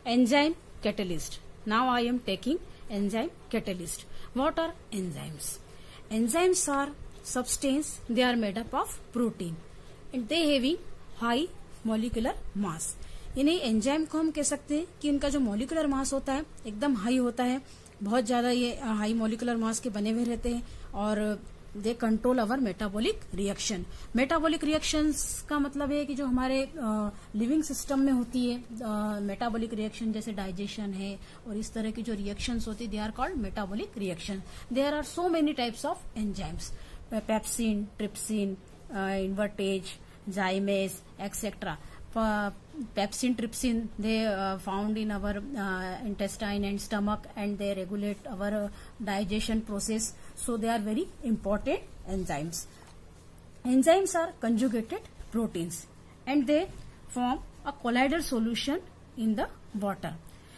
Enzyme catalyst. Now I am taking enzyme catalyst. What are enzymes? Enzymes are substance. They are made up of protein and they having high molecular mass. इन्हें enzyme को हम कह सकते हैं कि इनका जो मॉलिकुलर मास होता है एकदम हाई होता है, बहुत ज्यादा ये हाई मॉलिकुलर मास के बने हुए रहते हैं और they control our metabolic reaction. Metabolic reactions का मतलब है कि जो हमारे लिविंग सिस्टम में होती है मेटाबॉलिक रिएक्शन, जैसे डाइजेशन है और इस तरह की जो रिएक्शंस होती है, they are called metabolic reaction. There are so many types of enzymes, pepsin, trypsin, invertase, zymase, etcetera. Pepsin, trypsin, they found in our intestine and stomach and they regulate our digestion process. So they are very important enzymes. Enzymes are conjugated proteins and they form a colloidal solution in the water.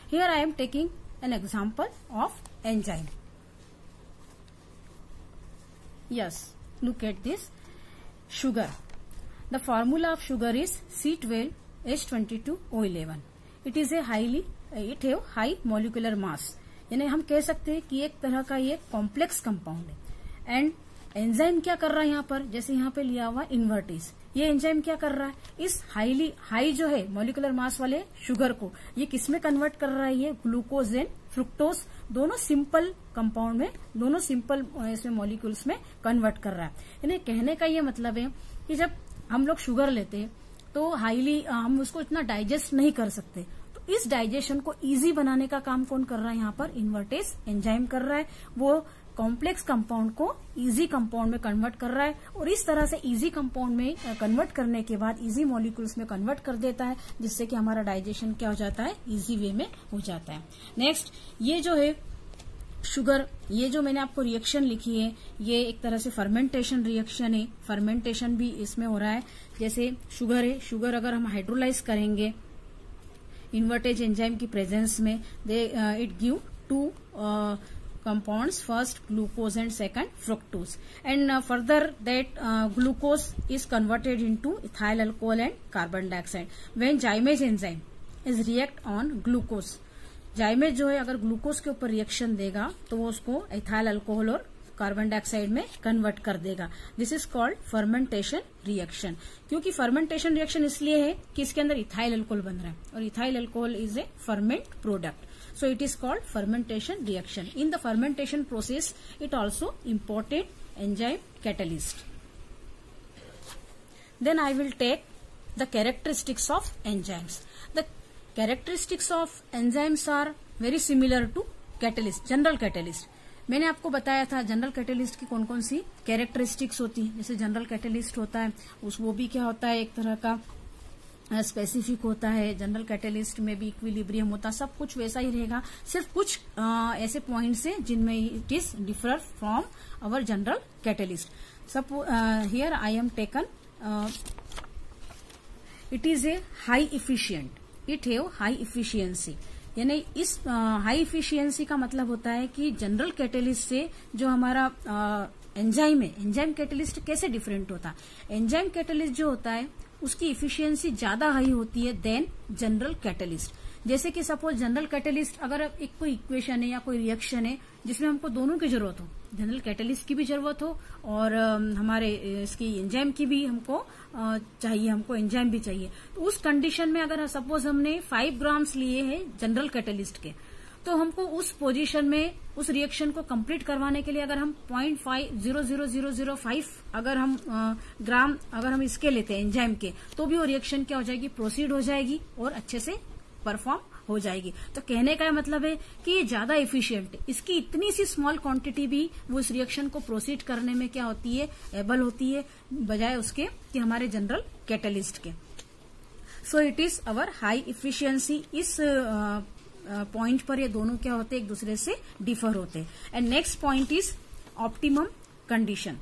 Here I am taking an example of enzyme. Yes, look at this. Sugar. The formula of sugar is C12H22O11. It is a it have high molecular mass. यानी हम कह सकते हैं कि एक तरह का ये कॉम्प्लेक्स कंपाउंड है. एंड एंजाइम क्या कर रहा है यहाँ पर, जैसे यहाँ पे लिया हुआ इन्वर्टेज, ये एंजाइम क्या कर रहा है, इस हाई जो है मॉलिकुलर मास वाले शुगर को ये किसमें कन्वर्ट कर रहा है, ये ग्लूकोज एंड फ्रुक्टोज दोनों सिंपल कंपाउंड में, दोनों सिंपल इसमें मॉलिक्यूल्स में कन्वर्ट कर रहा है. यानी कहने का ये मतलब है कि जब हम लोग शुगर लेते हैं तो हाईली हम उसको इतना डाइजेस्ट नहीं कर सकते, तो इस डाइजेशन को इजी बनाने का काम कौन कर रहा है, यहाँ पर इन्वर्टेज एंजाइम कर रहा है. वो कॉम्प्लेक्स कंपाउंड को इजी कंपाउंड में कन्वर्ट कर रहा है और इस तरह से इजी कंपाउंड में कन्वर्ट करने के बाद इजी मॉलिक्यूल्स में कन्वर्ट कर देता है, जिससे कि हमारा डाइजेशन क्या हो जाता है, इजी वे में हो जाता है. नेक्स्ट, ये जो है शुगर, ये जो मैंने आपको रिएक्शन लिखी है, ये एक तरह से फर्मेंटेशन रिएक्शन है. फर्मेंटेशन भी इसमें हो रहा है. जैसे शुगर है, शुगर अगर हम हाइड्रोलाइज करेंगे इन्वर्टेज एंजाइम की प्रेजेंस में, it give two compounds, first glucose and second fructose, and further that glucose is converted into ethyl alcohol and carbon dioxide. When Zymes enzyme is react on glucose, जाइमेज जो है अगर glucose के ऊपर reaction देगा तो वो उसको इथाइल अल्कोहल और कार्बन डाइऑक्साइड में कन्वर्ट कर देगा. This is called fermentation reaction. क्योंकि फर्मेंटेशन रिएक्शन इसलिए है कि इसके अंदर इथाइल अल्कोहल बन रहा है और ethyl alcohol is a ferment product. So it is called fermentation reaction. In the fermentation process, it also important enzyme catalyst. Then I will take the characteristics of enzymes. The characteristics of enzymes are very similar to catalyst, general catalyst. मैंने आपको बताया था general catalyst की कौन कौन सी characteristics होती है. जैसे जनरल कैटेलिस्ट होता है वो भी क्या होता है, एक तरह का स्पेसिफिक होता है. जनरल कैटेलिस्ट में भी इक्विलिब्रियम होता है, सब कुछ वैसा ही रहेगा. सिर्फ कुछ ऐसे पॉइंट्स हैं जिनमें it is differ from our general catalyst. सब here I am taken it is a high efficient, it have high efficiency. यानी इस हाई इफिशियंसी का मतलब होता है कि जनरल कैटेलिस्ट से जो हमारा एंजाइम है, एंजाइम कैटेलिस्ट कैसे डिफरेंट होता है. एंजाइम कैटेलिस्ट जो होता है उसकी इफिशियंसी ज्यादा हाई होती है देन जनरल कैटेलिस्ट. जैसे कि सपोज जनरल कैटेलिस्ट अगर एक कोई इक्वेशन है या कोई रिएक्शन है जिसमें हमको दोनों की जरूरत हो, जनरल कैटेलिस्ट की भी जरूरत हो और हमारे इसकी एंजाइम की भी हमको चाहिए, हमको एंजाइम भी चाहिए, तो उस कंडीशन में अगर सपोज हमने 5 ग्राम्स लिए हैं जनरल कैटेलिस्ट के, तो हमको उस पोजीशन में उस रिएक्शन को कंप्लीट करवाने के लिए अगर हम 0.00005 अगर हम ग्राम अगर हम इसके लेते हैं एंजाइम के, तो भी वो रिएक्शन क्या हो जाएगी, प्रोसीड हो जाएगी और अच्छे से परफॉर्म हो जाएगी. तो कहने का मतलब है कि ये ज्यादा एफिशिएंट है. इसकी इतनी सी स्मॉल क्वांटिटी भी वो इस रिएक्शन को प्रोसीड करने में क्या होती है, एबल होती है, बजाय उसके कि हमारे जनरल कैटेलिस्ट के. So it is our high efficiency. इस पॉइंट पर ये दोनों क्या होते हैं, एक दूसरे से डिफर होते हैं. And next point is optimum condition.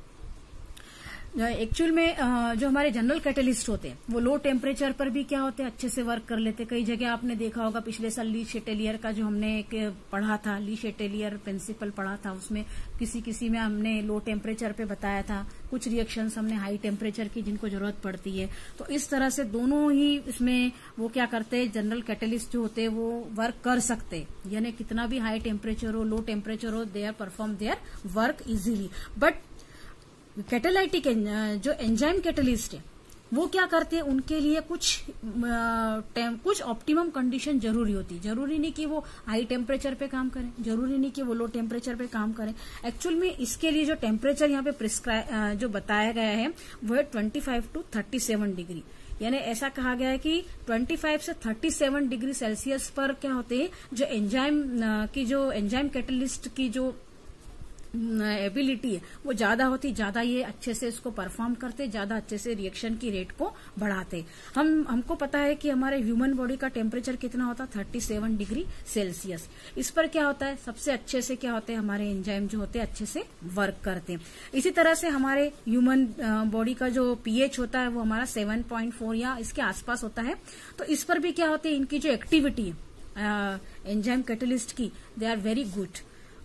Actual में जो हमारे जनरल कैटलिस्ट होते हैं वो लो टेम्परेचर पर भी क्या होते हैं, अच्छे से वर्क कर लेते हैं। कई जगह आपने देखा होगा, पिछले साल ली शेटेलियर का जो हमने एक पढ़ा था, ली शेटेलियर प्रिंसिपल पढ़ा था, उसमें किसी में हमने लो टेम्परेचर पे बताया था, कुछ रिएक्शंस हमने हाई टेम्परेचर की जिनको जरूरत पड़ती है। तो इस तरह से दोनों ही इसमें वो क्या करते हैं, जनरल कैटलिस्ट जो होते हैं वो वर्क कर सकते, यानी कितना भी हाई टेम्परेचर हो, लो टेम्परेचर हो, they are perform their work easily. But catalytic जो एंजाइम कैटलिस्ट है वो क्या करते हैं, उनके लिए कुछ ऑप्टिमम कंडीशन जरूरी होती है। जरूरी नहीं कि वो हाई टेम्परेचर पे काम करें, जरूरी नहीं कि वो लो टेम्परेचर पे काम करें। एक्चुअल में इसके लिए जो टेम्परेचर यहाँ पे जो बताया गया है वो है 25 to 37 डिग्री। यानी ऐसा कहा गया है कि 25 से 37 डिग्री सेल्सियस पर क्या होते हैं, जो एंजाइम कैटलिस्ट की जो एबिलिटी है वो ज्यादा होती, ज्यादा ये अच्छे से इसको परफॉर्म करते, ज्यादा अच्छे से रिएक्शन की रेट को बढ़ाते। हमको पता है कि हमारे ह्यूमन बॉडी का टेम्परेचर कितना होता है, 37 डिग्री सेल्सियस। इस पर क्या होता है, सबसे अच्छे से क्या होते हैं, हमारे एंजाइम जो होते हैं अच्छे से वर्क करते हैं। इसी तरह से हमारे ह्यूमन बॉडी का जो पीएच होता है वो हमारा 7.4 या इसके आसपास होता है। तो इस पर भी क्या होते हैं, इनकी जो एक्टिविटी है एंजाइम कैटलिस्ट की, दे आर वेरी गुड।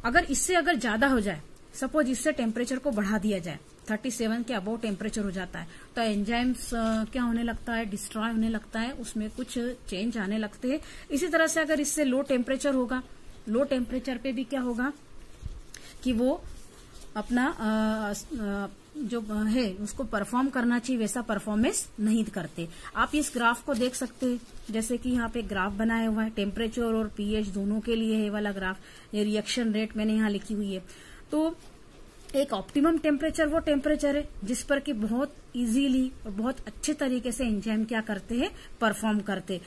अगर इससे ज्यादा हो जाए, सपोज इससे टेम्परेचर को बढ़ा दिया जाए, 37 के अबव टेम्परेचर हो जाता है, तो एंजाइम्स क्या होने लगता है, डिस्ट्रॉय होने लगता है, उसमें कुछ चेंज आने लगते हैं। इसी तरह से अगर इससे लो टेम्परेचर होगा, लो टेम्परेचर पे भी क्या होगा कि वो अपना जो है उसको परफॉर्म करना चाहिए वैसा परफॉर्मेंस नहीं करते। आप इस ग्राफ को देख सकते हैं, जैसे कि यहाँ पे ग्राफ बनाया हुआ है, टेम्परेचर और पीएच दोनों के लिए है वाला ग्राफ। ये रिएक्शन रेट मैंने यहाँ लिखी हुई है। तो एक ऑप्टिमम टेम्परेचर वो टेम्परेचर है जिस पर कि बहुत इजीली और बहुत अच्छे तरीके से एंजाइम क्या करते हैं, परफॉर्म करते।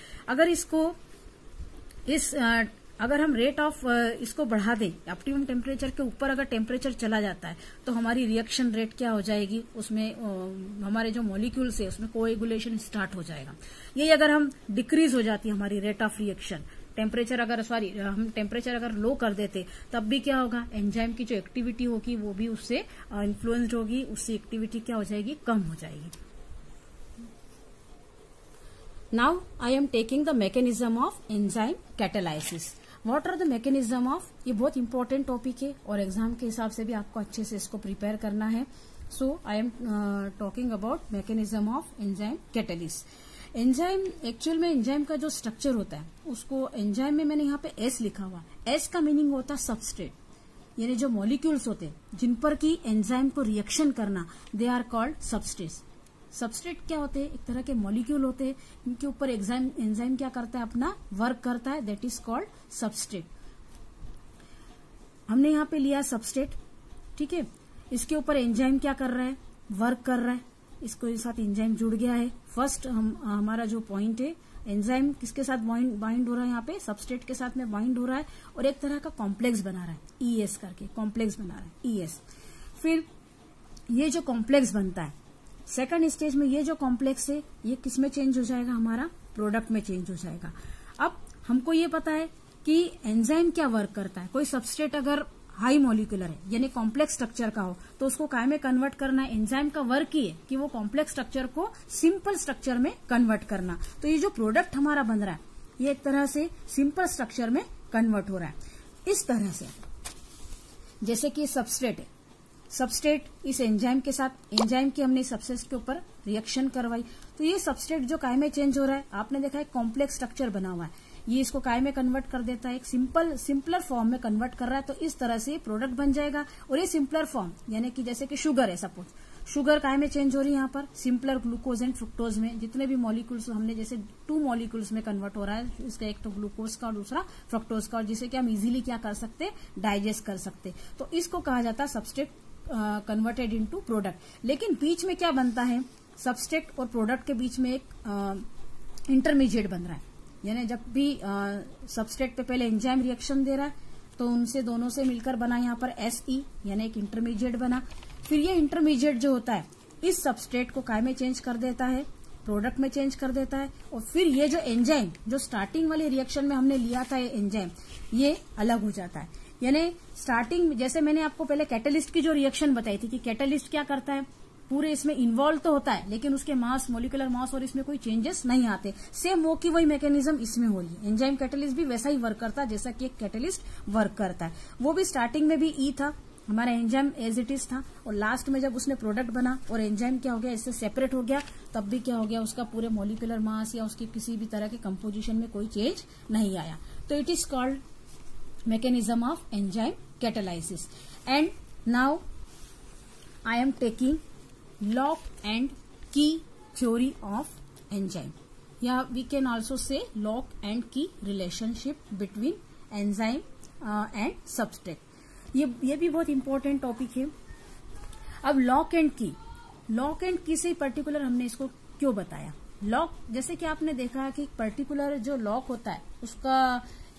अगर हम रेट ऑफ इसको बढ़ा दें, ऑप्टिमम टेम्परेचर के ऊपर अगर टेम्परेचर चला जाता है तो हमारी रिएक्शन रेट क्या हो जाएगी, उसमें हमारे जो मॉलिक्यूल्स है उसमें कोएगुलेशन स्टार्ट हो जाएगा। ये अगर हम डिक्रीज हो जाती है हमारी रेट ऑफ रिएक्शन, हम टेम्परेचर अगर लो कर देते तब भी क्या होगा, एंजाइम की जो एक्टिविटी होगी वो भी उससे इन्फ्लुएंस्ड होगी, उससे एक्टिविटी क्या हो जाएगी, कम हो जाएगी। Now I am taking the mechanism of enzyme catalysis. What are the mechanism of, ये बहुत इंपॉर्टेंट टॉपिक है और एग्जाम के हिसाब से भी आपको अच्छे से इसको प्रिपेयर करना है। So I am talking about mechanism of enzyme catalysis. Enzyme, actual में एंजाइम का जो स्ट्रक्चर होता है उसको एंजाइम में मैंने यहाँ पे एस लिखा हुआ, एस का मीनिंग होता है सबस्ट्रेट, यानी जो मॉलिक्यूल्स होते हैं जिन पर की एंजाइम को रिएक्शन करना, they are called substrates. Substrate क्या होते हैं, एक तरह के मॉलिक्यूल होते हैं, इनके ऊपर एंजाइम क्या करता है, अपना वर्क करता है, दैट इज कॉल्ड सबस्ट्रेट। हमने यहाँ पे लिया सबस्ट्रेट, ठीक है, इसके ऊपर एंजाइम क्या कर रहा है, वर्क कर रहा है, इसको साथ एंजाइम जुड़ गया है। फर्स्ट हमारा जो पॉइंट है, एंजाइम किसके साथ बाइंड हो रहा है, यहाँ पे सबस्ट्रेट के साथ में बाइंड हो रहा है और एक तरह का कॉम्प्लेक्स बना रहा है, ईएस करके कॉम्प्लेक्स बना रहा है, ईएस। फिर ये जो कॉम्प्लेक्स बनता है सेकंड स्टेज में, ये जो कॉम्प्लेक्स है ये किसमें चेंज हो जाएगा, हमारा प्रोडक्ट में चेंज हो जाएगा। अब हमको ये पता है कि एंजाइम क्या वर्क करता है। कोई सबस्ट्रेट अगर हाई मॉलिक्यूलर है यानी कॉम्प्लेक्स स्ट्रक्चर का हो तो उसको काय में कन्वर्ट करना है, एंजाइम का वर्क ही है कि वो कॉम्प्लेक्स स्ट्रक्चर को सिंपल स्ट्रक्चर में कन्वर्ट करना। तो ये जो प्रोडक्ट हमारा बन रहा है ये एक तरह से सिंपल स्ट्रक्चर में कन्वर्ट हो रहा है। इस तरह से जैसे कि सबस्ट्रेट है, सबस्ट्रेट इस एंजाइम के साथ, एंजाइम की हमने सबस्ट्रेट के ऊपर रिएक्शन करवाई तो ये सबस्ट्रेट जो काय में चेंज हो रहा है, आपने देखा है कॉम्प्लेक्स स्ट्रक्चर बना हुआ है, ये इसको काय में कन्वर्ट कर देता है, एक सिंपलर फॉर्म में कन्वर्ट कर रहा है। तो इस तरह से प्रोडक्ट बन जाएगा। और ये सिंपलर फॉर्म यानी कि जैसे कि शुगर है, सपोज शुगर काय में चेंज हो रही है, यहाँ पर सिंपलर ग्लूकोज एंड फ्रुक्टोज में, जितने भी मॉलिक्यूल्स हमने जैसे 2 मॉलिक्यूल्स में कन्वर्ट हो रहा है, इसका एक तो ग्लूकोज का और दूसरा फ्रुक्टोज का, और जिसे कि हम इजीली क्या कर सकते, डाइजेस्ट कर सकते। तो इसको कहा जाता है सबस्ट्रेट कन्वर्टेड इनटू प्रोडक्ट। लेकिन बीच में क्या बनता है, सबस्ट्रेट और प्रोडक्ट के बीच में एक इंटरमीडिएट बन रहा है, यानी जब भी सबस्ट्रेट पे पहले एंजाइम रिएक्शन दे रहा है तो उनसे दोनों से मिलकर बना यहाँ पर एसई यानी एक इंटरमीडिएट बना। फिर ये इंटरमीडिएट जो होता है इस सबस्ट्रेट को काय में चेंज कर देता है, प्रोडक्ट में चेंज कर देता है। और फिर ये जो एंजाइम जो स्टार्टिंग वाले रिएक्शन में हमने लिया था ये एंजाइम, ये अलग हो जाता है। यानी स्टार्टिंग जैसे मैंने आपको पहले कैटलिस्ट की जो रिएक्शन बताई थी कि कैटलिस्ट क्या करता है, पूरे इसमें इन्वॉल्व तो होता है, लेकिन उसके मास, मोलिकुलर मास और इसमें कोई चेंजेस नहीं आते। सेम वो की वही मैकेनिज्म इसमें हो रही है। एंजाइम कैटलिस्ट भी वैसा ही वर्क करता है जैसा कि एक कैटलिस्ट वर्क करता है। वो भी स्टार्टिंग में भी ई था, हमारा एंजाइम एज इट इज था, और लास्ट में जब उसने प्रोडक्ट बना और एंजाइम क्या हो गया, इससे सेपरेट हो गया, तब भी क्या हो गया, उसका पूरे मोलिकुलर मास या उसकी किसी भी तरह के कंपोजिशन में कोई चेंज नहीं आया। तो it is called mechanism of enzyme catalysis. And now I am taking lock and key theory of enzyme. Yeah, we can also say lock and key relationship between enzyme and substrate. ये भी बहुत important topic है। अब lock and की से particular हमने इसको क्यों बताया। लॉक, जैसे कि आपने देखा कि पर्टिकुलर जो लॉक होता है उसका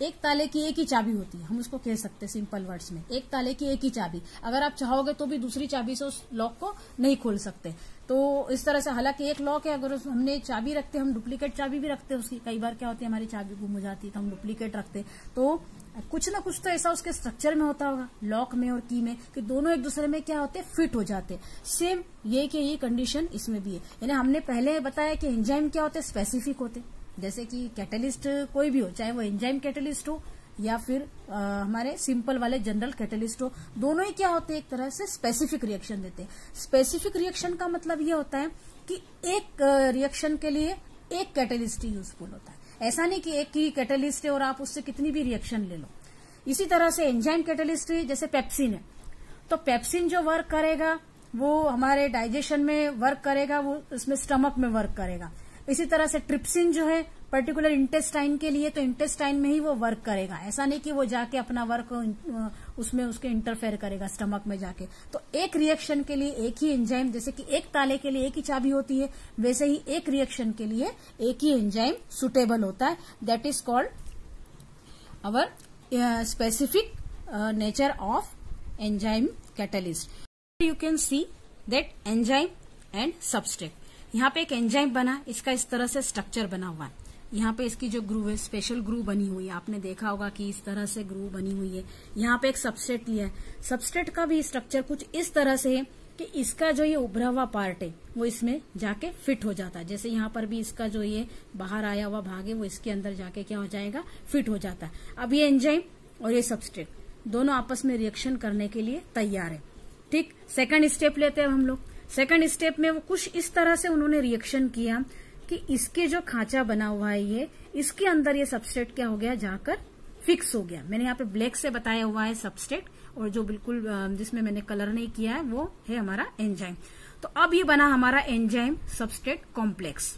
एक ताले की एक ही चाबी होती है, हम उसको कह सकते हैं सिंपल वर्ड्स में, एक ताले की एक ही चाबी। अगर आप चाहोगे तो भी दूसरी चाबी से उस लॉक को नहीं खोल सकते। तो इस तरह से, हालांकि एक लॉक है, अगर हमने चाबी रखते, हम डुप्लीकेट चाबी भी रखते हैं उसकी। कई बार क्या होती है, हमारी चाबी गुम हो जाती है तो हम डुप्लीकेट रखते, तो कुछ ना कुछ तो ऐसा उसके स्ट्रक्चर में होता होगा, लॉक में और की में, कि दोनों एक दूसरे में क्या होते हैं, फिट हो जाते हैं। सेम ये कंडीशन इसमें भी है। यानी हमने पहले बताया कि एंजाइम क्या होते हैं, स्पेसिफिक होते, जैसे कि कैटलिस्ट कोई भी हो, चाहे वो एंजाइम कैटलिस्ट हो या फिर हमारे सिंपल वाले जनरल कैटलिस्ट हो, दोनों ही क्या होते हैं, एक तरह से स्पेसिफिक रिएक्शन देते हैं। स्पेसिफिक रिएक्शन का मतलब ये होता है कि एक रिएक्शन के लिए एक कैटलिस्ट ही यूजफुल होता है। ऐसा नहीं कि एक ही कैटलिस्ट है और आप उससे कितनी भी रिएक्शन ले लो। इसी तरह से एंजाइम कैटलिस्ट जैसे पेप्सिन है, तो पेप्सिन जो वर्क करेगा वो हमारे डाइजेशन में वर्क करेगा, वो उसमें स्टमक में वर्क करेगा। इसी तरह से ट्रिप्सिन जो है पर्टिकुलर इंटेस्टाइन के लिए, तो इंटेस्टाइन में ही वो वर्क करेगा। ऐसा नहीं कि वो जाके अपना वर्क उसमें उसके इंटरफेयर करेगा स्टमक में जाके। तो एक रिएक्शन के लिए एक ही एंजाइम, जैसे कि एक ताले के लिए एक ही चाबी होती है, वैसे ही एक रिएक्शन के लिए एक ही एंजाइम सुटेबल होता है। That is called our specific nature of enzyme catalyst. You can see that enzyme and substrate. यहाँ पे एक एंजाइम बना, इसका इस तरह से स्ट्रक्चर बना हुआ है। यहाँ पे इसकी जो ग्रूव है, स्पेशल ग्रूव बनी हुई है, आपने देखा होगा कि इस तरह से ग्रूव बनी हुई है। यहाँ पे एक सबस्ट्रेट लिया है, सबस्ट्रेट का भी स्ट्रक्चर कुछ इस तरह से है कि इसका जो ये उभरा हुआ पार्ट है वो इसमें जाके फिट हो जाता है। जैसे यहाँ पर भी इसका जो ये बाहर आया हुआ भाग है वो इसके अंदर जाके क्या हो जाएगा, फिट हो जाता है। अब ये एंजाइम और ये सबस्ट्रेट दोनों आपस में रिएक्शन करने के लिए तैयार है। ठीक, सेकंड स्टेप लेते हैं हम लोग। सेकंड स्टेप में वो कुछ इस तरह से उन्होंने रिएक्शन किया कि इसके जो खांचा बना हुआ है ये, इसके अंदर ये सबस्ट्रेट क्या हो गया, जाकर फिक्स हो गया। मैंने यहाँ पे ब्लैक से बताया हुआ है सबस्ट्रेट, और जो बिल्कुल जिसमें मैंने कलर नहीं किया है वो है हमारा एंजाइम। तो अब ये बना हमारा enzyme substrate complex.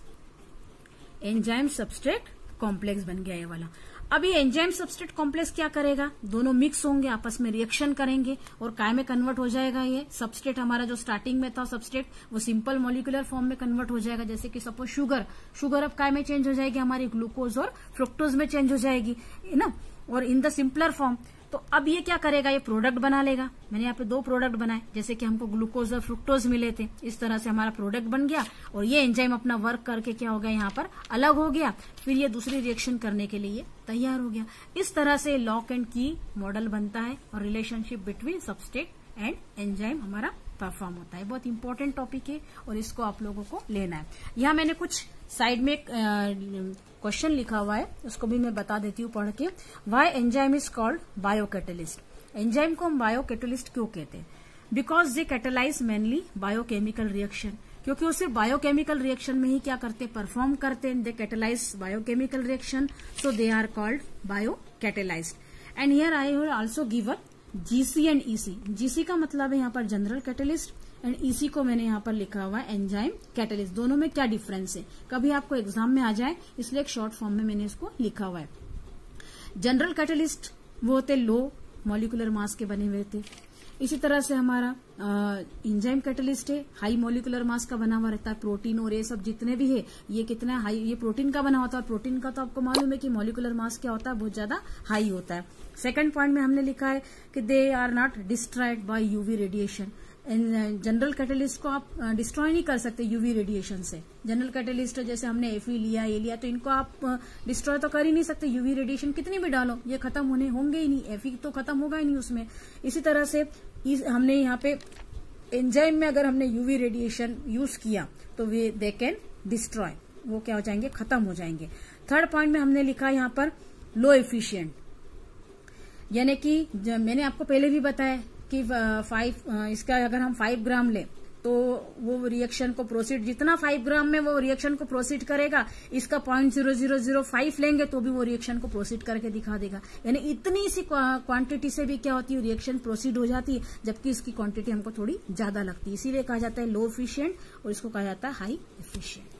Enzyme substrate complex बन गया ये वाला। अब ये एंजाइम सबस्ट्रेट कॉम्प्लेक्स क्या करेगा, दोनों मिक्स होंगे, आपस में रिएक्शन करेंगे और काय में कन्वर्ट हो जाएगा। ये सबस्ट्रेट हमारा जो स्टार्टिंग में था सबस्ट्रेट, वो सिंपल मॉलिक्यूलर फॉर्म में कन्वर्ट हो जाएगा। जैसे कि सपोज शुगर अब काय में चेंज हो जाएगी, हमारी ग्लूकोज और फ्रुक्टोज में चेंज हो जाएगी, है ना, और इन द सिंपलर फॉर्म। तो अब ये क्या करेगा, ये प्रोडक्ट बना लेगा। मैंने यहाँ पे दो प्रोडक्ट बनाए, जैसे कि हमको ग्लूकोज और फ्रुक्टोज मिले थे, इस तरह से हमारा प्रोडक्ट बन गया और ये एंजाइम अपना वर्क करके क्या हो गया, यहाँ पर अलग हो गया, फिर ये दूसरी रिएक्शन करने के लिए तैयार हो गया। इस तरह से लॉक एंड की मॉडल बनता है और relationship between substrate and enzyme हमारा परफॉर्म होता है। बहुत इंपॉर्टेंट टॉपिक है और इसको आप लोगों को लेना है। यहाँ मैंने कुछ साइड में क्वेश्चन लिखा हुआ है, उसको भी मैं बता देती हूँ पढ़ के। Why enzyme is called biocatalyst. Enzyme को हम बायोकैटलिस्ट क्यों कहते हैं, because they catalyse mainly biochemical reaction, क्योंकि वो सिर्फ बायोकेमिकल रिएक्शन में ही क्या करते, परफॉर्म करते हैं। They catalyze biochemical reaction, so they are called biocatalyzed. And here I will also given GC and EC. GC का मतलब है यहाँ पर जनरल कैटलिस्ट एंड ईसी को मैंने यहाँ पर लिखा हुआ है एंजाइम कैटलिस्ट। दोनों में क्या डिफरेंस है, कभी आपको एग्जाम में आ जाए, इसलिए एक शॉर्ट फॉर्म में मैंने इसको लिखा हुआ है। जनरल कैटलिस्ट वो होते लो मॉलिक्यूलर मास के बने हुए थे। इसी तरह से हमारा एंजाइम कैटलिस्ट है, हाई मॉलिक्यूलर मास का बना हुआ रहता है। प्रोटीन और ये सब जितने भी है, ये कितना हाई, ये प्रोटीन का बना होता है। प्रोटीन का तो आपको मालूम है कि मॉलिक्यूलर मास क्या होता है, बहुत ज्यादा हाई होता है। सेकंड पॉइंट में हमने लिखा है कि they are not destroyed by UV radiation. General catalyst को आप डिस्ट्रॉय नहीं कर सकते यूवी रेडिएशन से। जनरल कैटलिस्ट जैसे हमने एफई लिया, ये लिया, तो इनको आप डिस्ट्रॉय तो कर ही नहीं सकते। यूवी रेडिएशन कितनी भी डालो ये खत्म होने होंगे ही नहीं, एफई तो खत्म होगा ही नहीं उसमें। इसी तरह से हमने यहाँ पे एंजाइम में अगर हमने यूवी रेडिएशन यूज किया तो वे दे कैन डिस्ट्रॉय, वो क्या हो जाएंगे, खत्म हो जाएंगे। थर्ड पॉइंट में हमने लिखा यहाँ पर लो एफिशिएंट, यानी कि मैंने आपको पहले भी बताया कि इसका अगर हम 5 ग्राम लें तो वो रिएक्शन को प्रोसीड, जितना 5 ग्राम में वो रिएक्शन को प्रोसीड करेगा, इसका 0.0005 लेंगे तो भी वो रिएक्शन को प्रोसीड करके दिखा देगा। यानी इतनी सी क्वांटिटी से भी क्या होती है, रिएक्शन प्रोसीड हो जाती है, जबकि इसकी क्वांटिटी हमको थोड़ी ज्यादा लगती है। इसीलिए कहा जाता है लो एफिशिएंट और इसको कहा जाता है हाई एफिशिएंट।